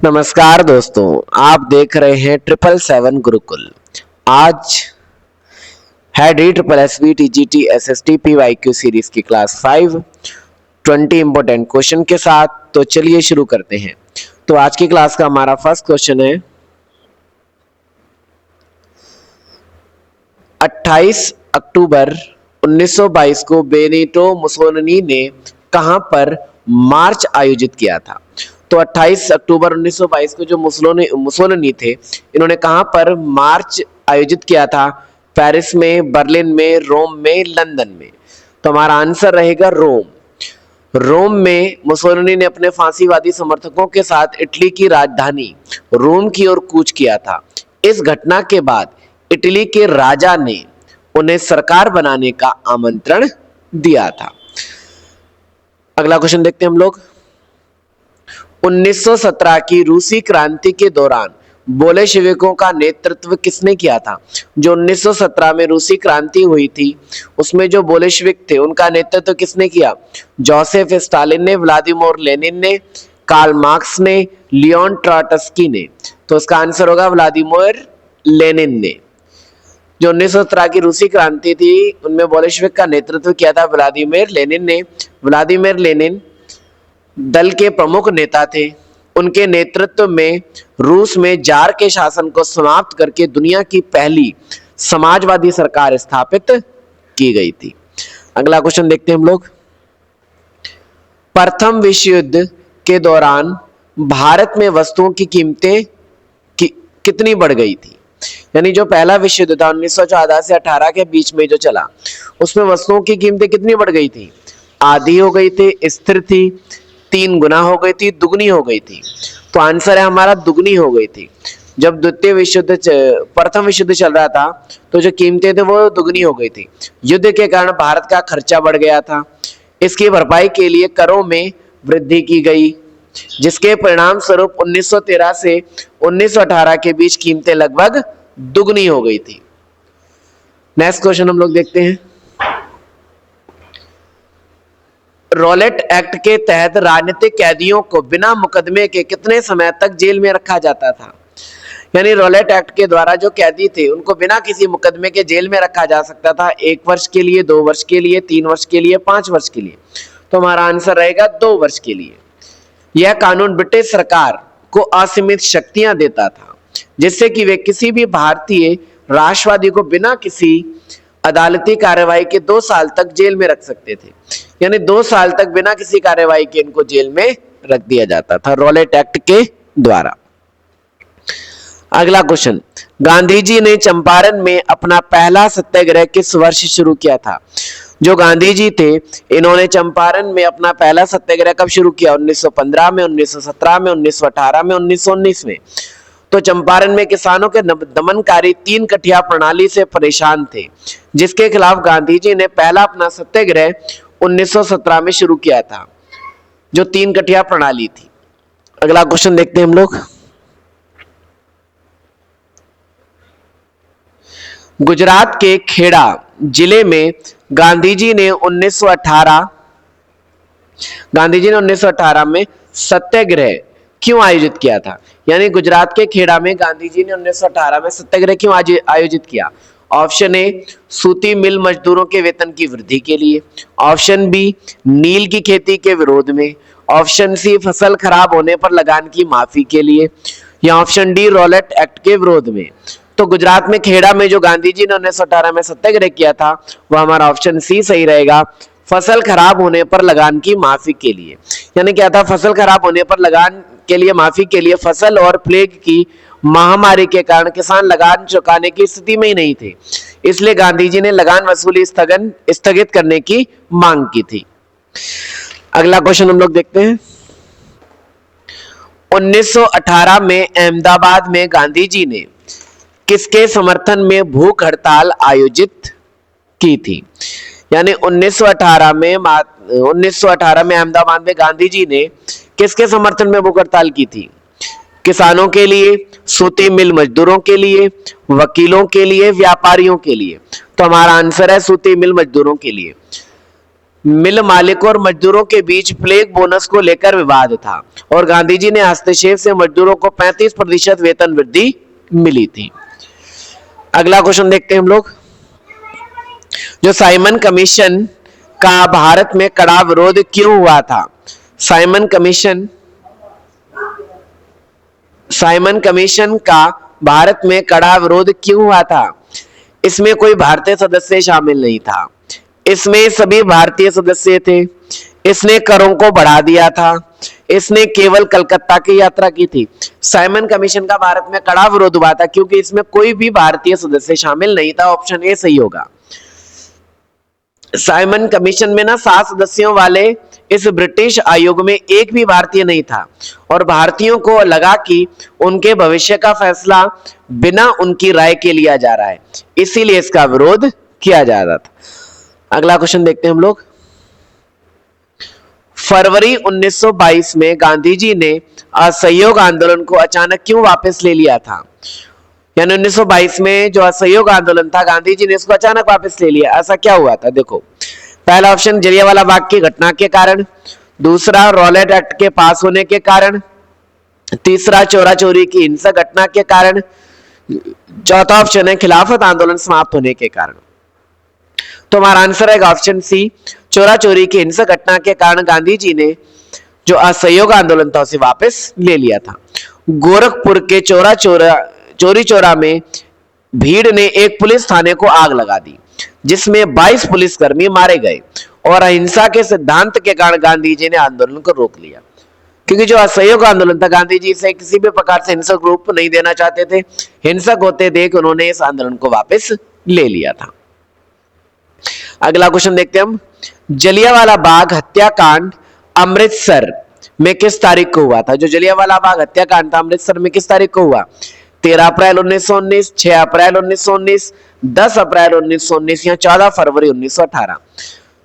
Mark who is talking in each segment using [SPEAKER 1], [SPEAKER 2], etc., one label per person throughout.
[SPEAKER 1] नमस्कार दोस्तों, आप देख रहे हैं 777 गुरुकुल। आज है DSSBTGT SST PYQ सीरीज की क्लास 5 20 इंपोर्टेंट क्वेश्चन के साथ। तो चलिए शुरू करते हैं। तो आज की क्लास का हमारा फर्स्ट क्वेश्चन है 28 अक्टूबर 1922 को बेनिटो मुसोलिनी ने कहां पर मार्च आयोजित किया था। तो 28 अक्टूबर 1922 को जो मुसोलिनी थे, इन्होंने कहां पर मार्च आयोजित किया था? पेरिस में, बर्लिन में, रोम में, लंदन में। तो हमारा आंसर रहेगा रोम। रोम में मुसोलिनी ने अपने फांसीवादी समर्थकों के साथ इटली की राजधानी रोम की ओर कूच किया था। इस घटना के बाद इटली के राजा ने उन्हें सरकार बनाने का आमंत्रण दिया था। अगला क्वेश्चन देखते हैं हम लोग। 1917 की रूसी क्रांति के दौरान बोलेशविकों का नेतृत्व किसने किया था? जो 1917 में रूसी क्रांति हुई थी, उसमें जो बोलेशविक थे, उनका नेतृत्व किसने किया? जोसेफ स्टालिन ने, व्लादिमीर लेनिन ने, कार्ल मार्क्स ने, लियोन ट्रॉट्स्की ने। तो इसका आंसर होगा व्लादिमीर लेनिन ने। जो 1917 की रूसी क्रांति थी, उनमें बोलेशविक का नेतृत्व किया था व्लादिमीर लेनिन ने। व्लादिमीर लेनिन दल के प्रमुख नेता थे। उनके नेतृत्व में रूस में जार के शासन को समाप्त करके दुनिया की पहली समाजवादी सरकार स्थापित की गई थी। अगला क्वेश्चन देखते हैं हम लोग। प्रथम विश्व युद्ध के दौरान भारत में वस्तुओं की कीमतें कितनी बढ़ गई थी? यानी जो पहला विश्व युद्ध था 1914 से 18 के बीच में जो चला, उसमें वस्तुओं की कीमतें कितनी बढ़ गई थी? आधी हो गई थी, स्थिर थी, 3 गुना हो गई थी, दुगनी हो गई थी। तो आंसर है हमारा दुगनी हो गई थी। जब प्रथम विश्व युद्ध चल रहा था, तो जो कीमतें थे वो दुगनी हो गई थी। युद्ध के कारण भारत का खर्चा बढ़ गया था। इसकी भरपाई के लिए करों में वृद्धि की गई, जिसके परिणाम स्वरूप 1913 से 1918 के बीच कीमतें लगभग दुगनी हो गई थी। नेक्स्ट क्वेश्चन हम लोग देखते हैं। रॉलेट एक्ट के तहत राजनीतिक कैदियों को बिना मुकदमे के कितने समय तक जेल में रखा जाता था? यानी रॉलेट एक्ट के द्वारा जो कैदी थे, उनको बिना किसी मुकदमे के जेल में रखा जा सकता था। 1 वर्ष के लिए, 2 वर्ष के लिए, 3 वर्ष के लिए, 5 वर्ष के लिए। तो हमारा आंसर रहेगा 2 वर्ष के लिए। यह कानून ब्रिटिश सरकार को असीमित शक्तियां देता था, जिससे कि वे किसी भी भारतीय राष्ट्रवादी को बिना किसी अदालती कार्रवाई के 2 साल तक जेल में रख सकते थे। यानी 2 साल तक बिना किसी कार्रवाई के इनको जेल में रख दिया जाता था रॉलेट एक्ट के द्वारा। अगला क्वेश्चन। गांधी जी ने चंपारण में अपना पहला सत्याग्रह किस वर्ष शुरू किया था? जो गांधी जी थे, इन्होंने चंपारण में अपना पहला सत्याग्रह कब शुरू किया? 1915 में, 1917 में, 1918 में, 1919 में। तो चंपारण में किसानों के दमनकारी 3 कठिया प्रणाली से परेशान थे, जिसके खिलाफ गांधी जी ने पहला अपना सत्याग्रह 1917 में शुरू किया था, जो 3 कठिया प्रणाली थी। अगला क्वेश्चन देखते हैं हम लोग। गुजरात के खेड़ा जिले में गांधी जी ने 1918 में सत्याग्रह क्यों आयोजित किया था? यानी गुजरात के खेड़ा में गांधी जी ने 1918 में सत्याग्रह क्यों आयोजित किया? ऑप्शन ए, सूती मिल मजदूरों के वेतन की वृद्धि के लिए। ऑप्शन बी, नील की खेती के विरोध में। ऑप्शन सी, फसल खराब होने पर लगान की माफी के लिए। या ऑप्शन डी, रॉलेट एक्ट के विरोध में। तो गुजरात में खेड़ा में जो गांधी जी ने 1918 में सत्याग्रह किया था, वह हमारा ऑप्शन सी सही रहेगा, फसल खराब होने पर लगान की माफी के लिए। यानी क्या था? फसल खराब होने पर लगान के लिए माफी के लिए। फसल और प्लेग की महामारी के कारण किसान लगान चुकाने की स्थिति में ही नहीं थे, इसलिए गांधी जी ने लगान वसूली स्थगित करने की मांग की थी। अगला क्वेश्चन हम लोग देखते हैं। 1918 में अहमदाबाद में गांधी जी ने किसके समर्थन में भूख हड़ताल आयोजित की थी? यानी 1918 में अहमदाबाद में गांधी जी ने किसके समर्थन में भूख हड़ताल की थी? किसानों के लिए, सूती मिल मजदूरों के लिए, वकीलों के लिए, व्यापारियों के लिए। तो हमारा आंसर है सूती मिल मजदूरों के लिए। मिल मालिकों और मजदूरों के बीच प्लेग बोनस को लेकर विवाद था और गांधी जी ने हस्तक्षेप से मजदूरों को 35% वेतन वृद्धि मिली थी। अगला क्वेश्चन देखते हैं हम लोग। जो साइमन कमीशन का भारत में कड़ा विरोध क्यों हुआ था? साइमन कमीशन का भारत में कड़ा विरोध क्यों हुआ था? इसमें कोई भारतीय सदस्य शामिल नहीं था, इसमें सभी भारतीय सदस्य थे, इसने करों को बढ़ा दिया था, इसने केवल कलकत्ता की यात्रा की थी। साइमन कमीशन का भारत में कड़ा विरोध हुआ था क्योंकि इसमें कोई भी भारतीय सदस्य शामिल नहीं था। ऑप्शन ए सही होगा। साइमन कमीशन में ना 7 सदस्यों वाले इस ब्रिटिश आयोग में एक भी भारतीय नहीं था और भारतीयों को लगा कि उनके भविष्य का फैसला बिना उनकी राय के लिया जा रहा है, इसीलिए इसका विरोध किया जा रहा था। अगला क्वेश्चन देखते हैं हम लोग। फरवरी 1922 में गांधी जी ने असहयोग आंदोलन को अचानक क्यों वापस ले लिया था? यानी 1922 में जो असहयोग आंदोलन था, गांधी जी ने इसको अचानक वापस ले लिया। ऐसा क्या हुआ था? देखो, पहला ऑप्शन जलियांवाला बाग की घटना के कारण, दूसरा रॉलेट एक्ट के पास होने के कारण, तीसरा चोरा चोरी की हिंसक घटना के कारण, चौथा ऑप्शन है खिलाफत आंदोलन समाप्त होने के कारण। तो हमारा आंसर है ऑप्शन सी, चोरा चोरी की हिंसक घटना के कारण गांधी जी ने जो असहयोग आंदोलन था उसे वापस ले लिया था। गोरखपुर के चोरी चोरा में भीड़ ने एक पुलिस थाने को आग लगा दी, जिसमें 22 पुलिसकर्मी मारे गए और अहिंसा के सिद्धांत के कारण गांधी जी ने आंदोलन को रोक लिया। क्योंकि जो असहयोग आंदोलन था, गांधी जी इसे किसी भी प्रकार से हिंसक रूप नहीं देना चाहते थे। हिंसक होते देख उन्होंने इस आंदोलन को वापस ले लिया था। अगला क्वेश्चन देखते हैं हम। जलियांवाला बाग हत्याकांड अमृतसर में किस तारीख को हुआ था? जो जलियांवाला बाग हत्याकांड था अमृतसर में किस तारीख को हुआ? 13 अप्रैल 1919, 6 अप्रैल 1919, 10 अप्रैल 1919 या 14 फरवरी 1918।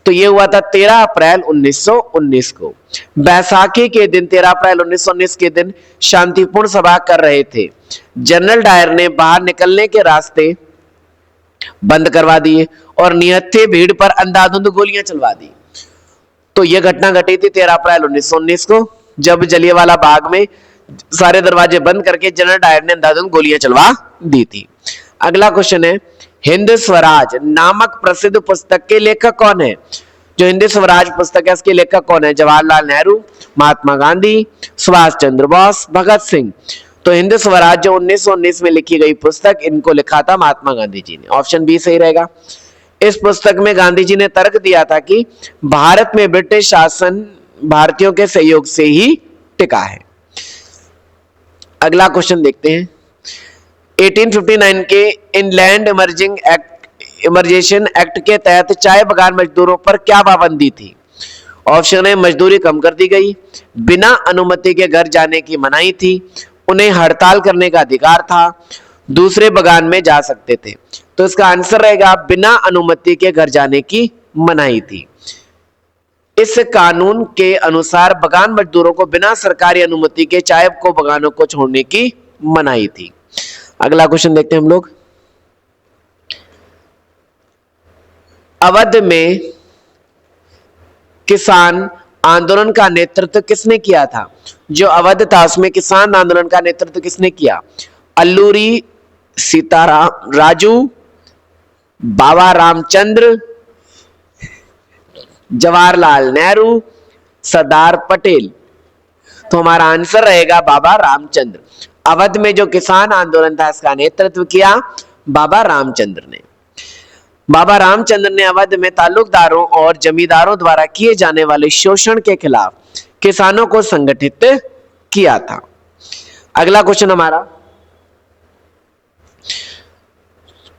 [SPEAKER 1] तो ये हुआ था 13 अप्रैल 1919 को। बैसाखी के दिन 13 अप्रैल 1919 के दिन शांतिपूर्ण सभा कर रहे थे। जनरल डायर ने बाहर निकलने के रास्ते बंद करवा दिए और निहत्थे भीड़ पर अंधाधुंध गोलियां चलवा दी। तो यह घटना घटी थी 13 अप्रैल 1919 को, जब जलियांवाला बाग में सारे दरवाजे बंद करके जनरल डायर ने अंधाधुंध गोलियां चलवा दी थी। अगला क्वेश्चन है, हिंद स्वराज नामक प्रसिद्ध पुस्तक के लेखक कौन है? जो हिंद स्वराज पुस्तक है इसके लेखक कौन है? जवाहरलाल नेहरू, महात्मा गांधी, सुभाष चंद्र बोस, भगत सिंह। तो हिंद स्वराज जो 1919 में लिखी गई पुस्तक, इनको लिखा था महात्मा गांधी जी ने। ऑप्शन बी सही रहेगा। इस पुस्तक में गांधी जी ने तर्क दिया था कि भारत में ब्रिटिश शासन भारतीयों के सहयोग से ही टिका है। अगला क्वेश्चन देखते हैं। 1859 के इनलैंड इमर्जेशन एक्ट के तहत चाय बगान मजदूरों पर क्या पाबंदी थी? ऑप्शन है मजदूरी कम कर दी गई, बिना अनुमति के घर जाने की मनाही थी, उन्हें हड़ताल करने का अधिकार था, दूसरे बगान में जा सकते थे। तो इसका आंसर रहेगा बिना अनुमति के घर जाने की मनाही थी। इस कानून के अनुसार बगान मजदूरों को बिना सरकारी अनुमति के चाय को बगानों को छोड़ने की मनाही थी। अगला क्वेश्चन देखते हैं हम लोग। अवध में किसान आंदोलन का नेतृत्व किसने किया था? जो अवध था उसमें किसान आंदोलन का नेतृत्व किसने किया? अल्लूरी सीताराम राजू, बाबा रामचंद्र, जवाहरलाल नेहरू, सरदार पटेल। तो हमारा आंसर रहेगा बाबा रामचंद्र। अवध में जो किसान आंदोलन था इसका नेतृत्व किया बाबा रामचंद्र ने। बाबा रामचंद्र ने अवध में ताल्लुकदारों और जमींदारों द्वारा किए जाने वाले शोषण के खिलाफ किसानों को संगठित किया था। अगला क्वेश्चन हमारा,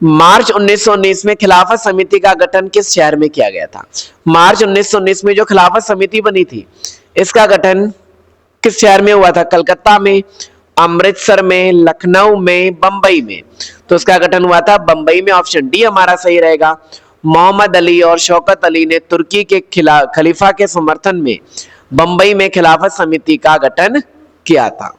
[SPEAKER 1] मार्च 1919 में खिलाफत समिति का गठन किस शहर में किया गया था? मार्च 1919 में जो खिलाफत समिति बनी थी इसका गठन किस शहर में हुआ था? कलकत्ता में, अमृतसर में, लखनऊ में, बंबई में। तो इसका गठन हुआ था बंबई में। ऑप्शन डी हमारा सही रहेगा। मोहम्मद अली और शौकत अली ने तुर्की के खलीफा के समर्थन में बंबई में खिलाफत समिति का गठन किया था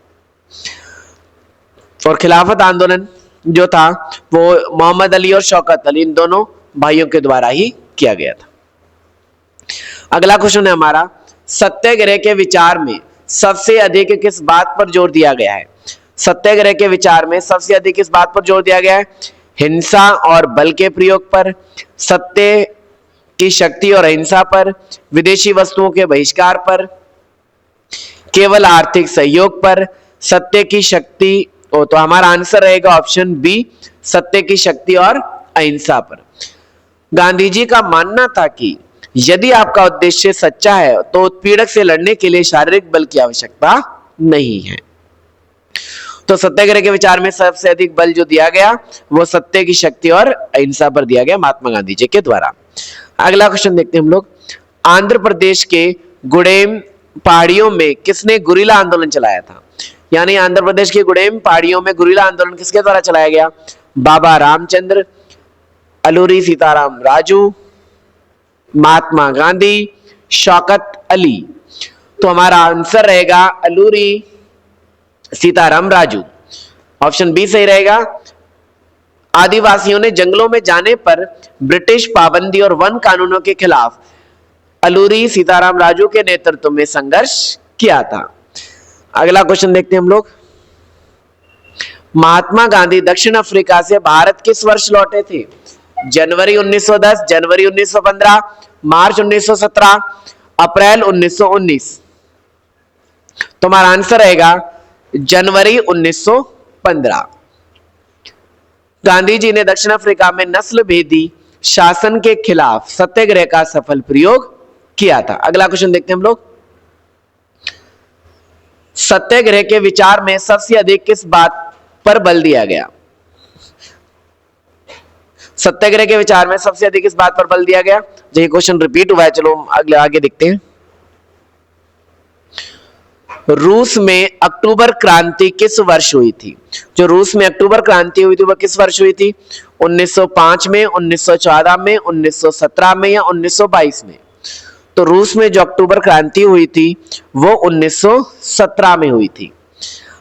[SPEAKER 1] और खिलाफत आंदोलन जो था वो मोहम्मद अली और शौकत अली इन दोनों भाइयों के द्वारा ही किया गया था। अगला क्वेश्चन है हमारा, सत्याग्रह के विचार में सबसे अधिक किस बात पर जोर दिया गया है? सत्याग्रह के विचार में सबसे अधिक किस बात पर जोर दिया गया है? हिंसा और बल के प्रयोग पर, सत्य की शक्ति और अहिंसा पर, विदेशी वस्तुओं के बहिष्कार पर, केवल आर्थिक सहयोग पर, सत्य की शक्ति। तो हमारा आंसर रहेगा ऑप्शन बी, सत्य की शक्ति और अहिंसा पर। गांधी जी का मानना था कि यदि आपका उद्देश्य सच्चा है तो उत्पीड़क से लड़ने के लिए शारीरिक बल की आवश्यकता नहीं है। तो सत्याग्रह के विचार में सबसे अधिक बल जो दिया गया वो सत्य की शक्ति और अहिंसा पर दिया गया महात्मा गांधी जी के द्वारा। अगला क्वेश्चन देखते हैं हम लोग, आंध्र प्रदेश के गुडेम पहाड़ियों में किसने गुरिल्ला आंदोलन चलाया था? यानी आंध्र प्रदेश के गुडेम पहाड़ियों में गुरिल्ला आंदोलन किसके द्वारा चलाया गया? बाबा रामचंद्र, अलूरी सीताराम राजू, महात्मा गांधी, शौकत अली। तो हमारा आंसर रहेगा अलूरी सीताराम राजू, ऑप्शन बी सही रहेगा। आदिवासियों ने जंगलों में जाने पर ब्रिटिश पाबंदी और वन कानूनों के खिलाफ अलूरी सीताराम राजू के नेतृत्व में संघर्ष किया था। अगला क्वेश्चन देखते हैं हम लोग, महात्मा गांधी दक्षिण अफ्रीका से भारत किस वर्ष लौटे थे? जनवरी 1910, जनवरी 1915, मार्च 1917, अप्रैल 1919। तो हमारा आंसर रहेगा जनवरी 1915। गांधी जी ने दक्षिण अफ्रीका में नस्ल भेदी शासन के खिलाफ सत्याग्रह का सफल प्रयोग किया था। अगला क्वेश्चन देखते हैं हम लोग, सत्याग्रह के विचार में सबसे अधिक किस बात पर बल दिया गया? सत्याग्रह के विचार में सबसे अधिक किस बात पर बल दिया गया? जो ये क्वेश्चन रिपीट हुआ है, चलो अगले आगे देखते हैं। रूस में अक्टूबर क्रांति किस वर्ष हुई थी? जो रूस में अक्टूबर क्रांति हुई थी वह किस वर्ष हुई थी? 1905 में, 1914 में, 1917 में या 1922 में? तो रूस में जो अक्टूबर क्रांति हुई थी वो 1917 में हुई थी।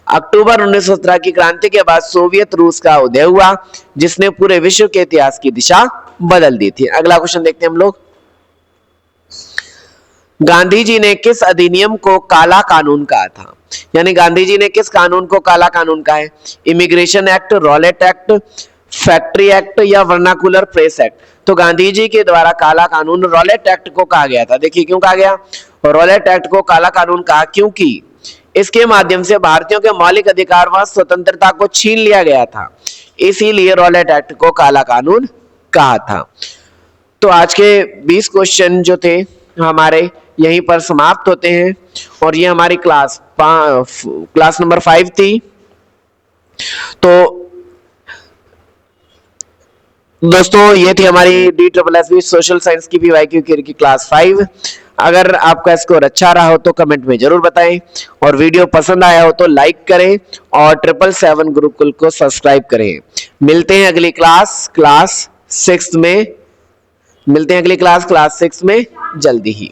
[SPEAKER 1] अक्टूबर 1917 की क्रांति के बाद सोवियत रूस का उदय हुआ जिसने पूरे विश्व के इतिहास की दिशा बदल दी थी। अगला क्वेश्चन देखते हैं हम लोग, गांधी जी ने किस अधिनियम को काला कानून कहा था? यानी गांधी जी ने किस कानून को काला कानून कहा है? Immigration act, Rowlatt act, factory act या वर्नाकुलर प्रेस एक्ट? तो गांधी जी के द्वारा काला कानून रॉलेट एक्ट को कहा गया था। देखिए क्यों कहा गया रॉलेट एक्ट को काला कानून कहा? क्योंकि इसके माध्यम से भारतीयों के मौलिक अधिकार व स्वतंत्रता को छीन लिया गया था, इसीलिए रॉलेट एक्ट को काला कानून कहा था। तो आज के 20 क्वेश्चन जो थे हमारे यहीं पर समाप्त होते हैं और ये हमारी क्लास नंबर 5 थी। तो दोस्तों ये थी हमारी DSSB सोशल साइंस की PYQ की क्लास 5। अगर आपका स्कोर अच्छा रहा हो तो कमेंट में जरूर बताएं और वीडियो पसंद आया हो तो लाइक करें और 777 गुरुकुल को सब्सक्राइब करें। मिलते हैं अगली क्लास 6 में, मिलते हैं अगली क्लास 6 में जल्दी ही।